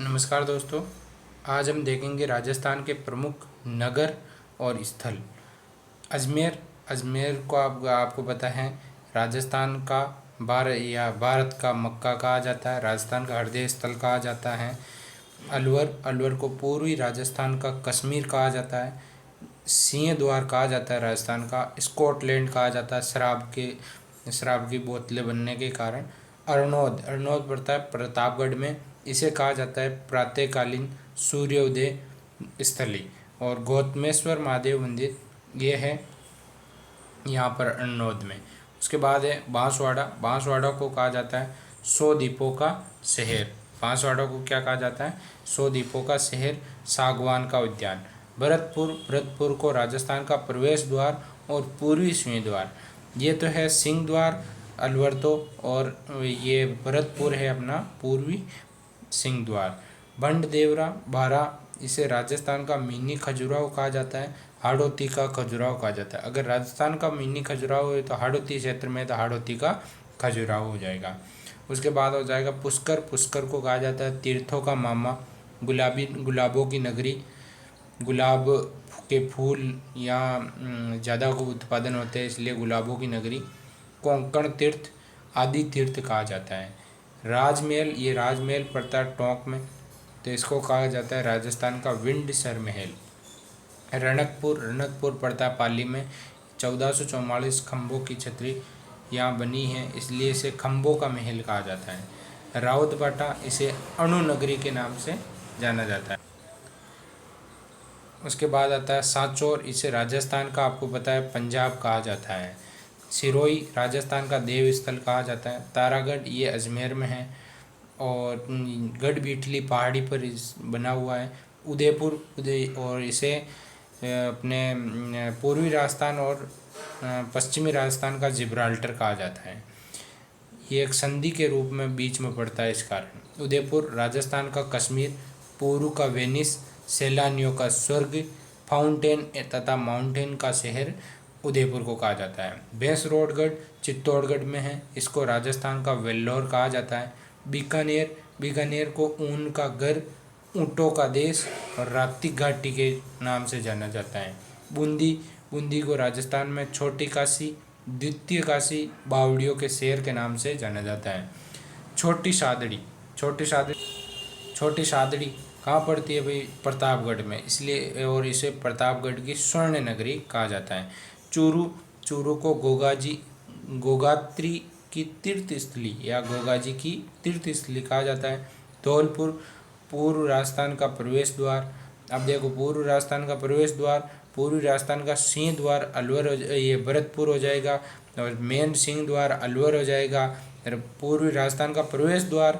नमस्कार दोस्तों। आज हम देखेंगे राजस्थान के प्रमुख नगर और स्थल। अजमेर अजमेर को आपको पता है, राजस्थान का भारत का मक्का कहा जाता है, राजस्थान का हृदय स्थल कहा जाता है। अलवर को पूर्वी राजस्थान का कश्मीर कहा जाता है। सिंह द्वार कहा जाता है राजस्थान का, स्कॉटलैंड कहा जाता है शराब की बोतलें बनने के कारण। अरनोद पड़ता है प्रतापगढ़ में, इसे कहा जाता है प्रातःकालीन सूर्योदय स्थली। और गौतमेश्वर महादेव मंदिर ये है यहाँ पर अरनोद में। उसके बाद है बांसवाड़ा को कहा जाता है 100 द्वीपों का शहर। बांसवाड़ा को क्या कहा जाता है? 100 द्वीपों का शहर, सागवान का उद्यान। भरतपुर को राजस्थान का प्रवेश द्वार और पूर्वी सिंह द्वार। ये तो है सिंह द्वार अलवर तो, और ये भरतपुर है अपना पूर्वी सिंह द्वार। भंड-देवरा बारा, इसे राजस्थान का मिनी खजुराहो कहा जाता है, हाड़ौती का खजुराहो कहा जाता है। अगर राजस्थान का मिनी खजुराहो है तो हाड़ौती क्षेत्र में तो हाड़ौती का खजुराहो हो जाएगा। उसके बाद हो जाएगा पुष्कर को कहा जाता है तीर्थों का मामा, गुलाबों की नगरी। गुलाब के फूल यहाँ ज़्यादा उत्पादन होते हैं, इसलिए गुलाबों की नगरी। कोंकण तीर्थ, आदि तीर्थ कहा जाता है। ये राजमहल पड़ता है टोंक में, तो इसको कहा जाता है राजस्थान का विंडसर महल। रणकपुर पड़ता है पाली में। 1444 खम्भों की छतरी यहाँ बनी है, इसलिए इसे खम्भों का महल कहा जाता है। रावतबाटा, इसे अणु नगरी के नाम से जाना जाता है। उसके बाद आता है सांचौर, इसे राजस्थान का आपको पता है पंजाब कहा जाता है। सिरोही राजस्थान का देव स्थल कहा जाता है। तारागढ़ ये अजमेर में है और गढ़बीठली पहाड़ी पर बना हुआ है। और इसे अपने पूर्वी राजस्थान और पश्चिमी राजस्थान का जिब्राल्टर कहा जाता है। ये एक संधि के रूप में बीच में पड़ता है इस कारण। उदयपुर राजस्थान का कश्मीर, पूर्व का वेनिस, सैलानियों का स्वर्ग, फाउंटेन तथा माउंटेन का शहर उदयपुर को कहा जाता है। भैंसरोडगढ़ चित्तौड़गढ़ में है, इसको राजस्थान का वेल्लोर कहा जाता है। बीकानेर को ऊन का घर, ऊँटों का देश और राप्ती घाटी के नाम से जाना जाता है। बूंदी को राजस्थान में छोटी काशी, द्वितीय काशी, बावड़ियों के शहर के नाम से जाना जाता है। छोटी सादड़ी कहाँ पड़ती है भाई? प्रतापगढ़ में, इसलिए और इसे प्रतापगढ़ की स्वर्ण नगरी कहा जाता है। चूरू को गोगात्री की तीर्थ स्थली या गोगाजी की तीर्थ स्थली कहा जाता है। धौलपुर पूर्व राजस्थान का प्रवेश द्वार। अब देखो, पूर्व राजस्थान का प्रवेश द्वार, पूर्वी राजस्थान का सिंह द्वार ये भरतपुर हो जाएगा, और मेन सिंह द्वार अलवर हो जाएगा। पूर्वी राजस्थान का प्रवेश द्वार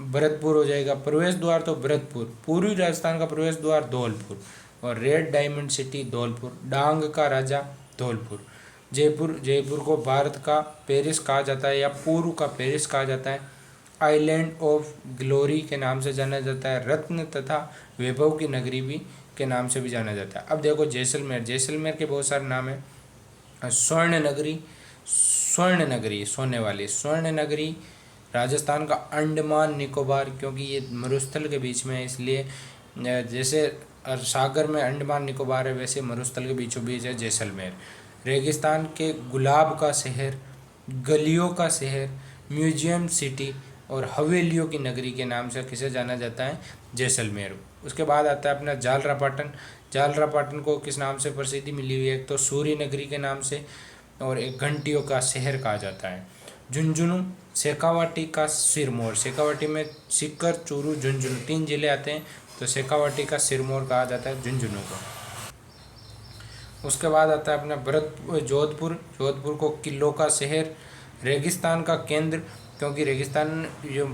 भरतपुर हो जाएगा। प्रवेश द्वार तो भरतपुर। पूर्वी राजस्थान का प्रवेश द्वार धौलपुर, और रेड डायमंड सिटी धौलपुर। डांग का राजा धौलपुर। जयपुर को भारत का पेरिस कहा जाता है या पूर्व का पेरिस कहा जाता है। आइलैंड ऑफ ग्लोरी के नाम से जाना जाता है। रत्न तथा वैभव की नगरी भी के नाम से भी जाना जाता है। अब देखो जैसलमेर के बहुत सारे नाम है। स्वर्ण नगरी सोने वाली स्वर्ण नगरी राजस्थान का अंडमान निकोबार, क्योंकि ये मरुस्थल के बीच में है, इसलिए जैसे सागर में अंडमान निकोबार है, वैसे मरुस्थल के बीचों बीच है जैसलमेर। रेगिस्तान के गुलाब का शहर, गलियों का शहर, म्यूजियम सिटी और हवेलियों की नगरी के नाम से किसे जाना जाता है? जैसलमेर। उसके बाद आता है अपना जालरापाटन को किस नाम से प्रसिद्धि मिली हुई है? एक तो सूर्य नगरी के नाम से, और एक घंटियों का शहर कहा जाता है। झुंझुनू शेखावाटी का सिरमौर। शेखावाटी में सीकर, चूरू, झुंझुनू 3 जिले आते हैं, तो शेखावाटी का सिरमौर कहा जाता है झुंझुनू को। उसके बाद आता है अपना जोधपुर को किलों का शहर, रेगिस्तान का केंद्र, क्योंकि रेगिस्तान जो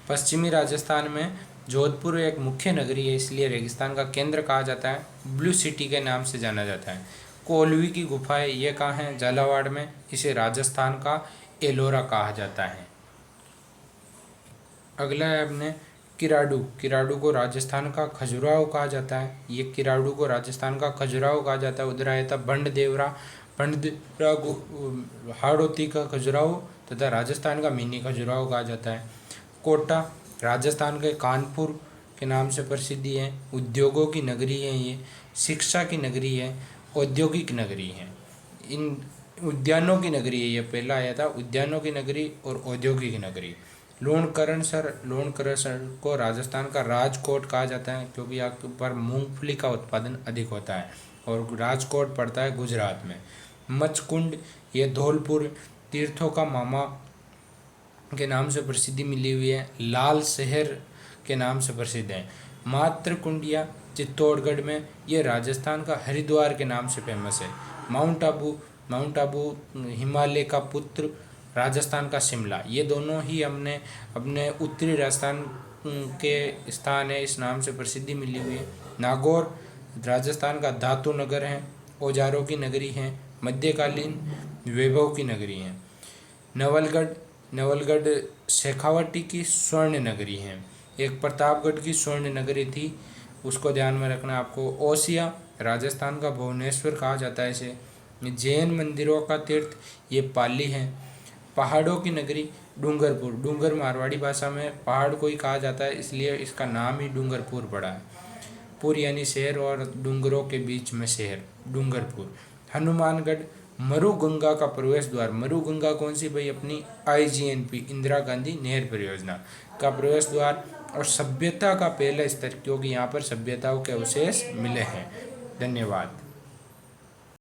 पश्चिमी राजस्थान में जोधपुर एक मुख्य नगरी है, इसलिए रेगिस्तान का केंद्र कहा जाता है। ब्लू सिटी के नाम से जाना जाता है। कोलवी की गुफाएं ये कहाँ हैं? झालावाड़ में, इसे राजस्थान का एलोरा कहा जाता है। अगला है अपने किराडू को राजस्थान का खजुराहो कहा जाता है। ये किराडू को राजस्थान का खजुराहो कहा जाता है। उधर आया था भंड-देवरा को हाड़ौती का खजुराहो तथा राजस्थान का मिनी खजुराहो कहा जाता है। कोटा राजस्थान के कानपुर के नाम से प्रसिद्धि है। उद्योगों की नगरी है ये, शिक्षा की नगरी है, औद्योगिक नगरी है। इन उद्यानों की नगरी है, ये पहला आया था, उद्यानों की नगरी और औद्योगिक नगरी। लोणकरसर को राजस्थान का राजकोट कहा जाता है क्योंकि यहाँ पर मूंगफली का उत्पादन अधिक होता है, और राजकोट पड़ता है गुजरात में। मचकुंड ये धौलपुर तीर्थों का मामा के नाम से प्रसिद्धि मिली हुई है, लाल शहर के नाम से प्रसिद्ध है। मातृकुंडिया चित्तौड़गढ़ में, ये राजस्थान का हरिद्वार के नाम से फेमस है। माउंट आबू हिमालय का पुत्र, राजस्थान का शिमला, ये दोनों ही हमने अपने उत्तरी राजस्थान के स्थान है, इस नाम से प्रसिद्धि मिली हुई है। नागौर राजस्थान का धातु नगर है, औजारों की नगरी है, मध्यकालीन वैभव की नगरी है। नवलगढ़ शेखावटी की स्वर्ण नगरी है। एक प्रतापगढ़ की स्वर्ण नगरी थी, उसको ध्यान में रखना आपको। ओसिया राजस्थान का भुवनेश्वर कहा जाता है इसे। जैन मंदिरों का तीर्थ ये पाली है। पहाड़ों की नगरी डूंगरपुर, डूंगर मारवाड़ी भाषा में पहाड़ को ही कहा जाता है, इसलिए इसका नाम ही डूंगरपुर पड़ा है। पुर यानी शहर और डूंगरों के बीच में शहर, डूंगरपुर। हनुमानगढ़ मरुगंगा का प्रवेश द्वार, मरुगंगा कौन सी भाई, अपनी IGNP इंदिरा गांधी नहर परियोजना का प्रवेश द्वार। और सभ्यता का पहला स्तर, क्योंकि यहाँ पर सभ्यताओं के अवशेष मिले हैं। धन्यवाद।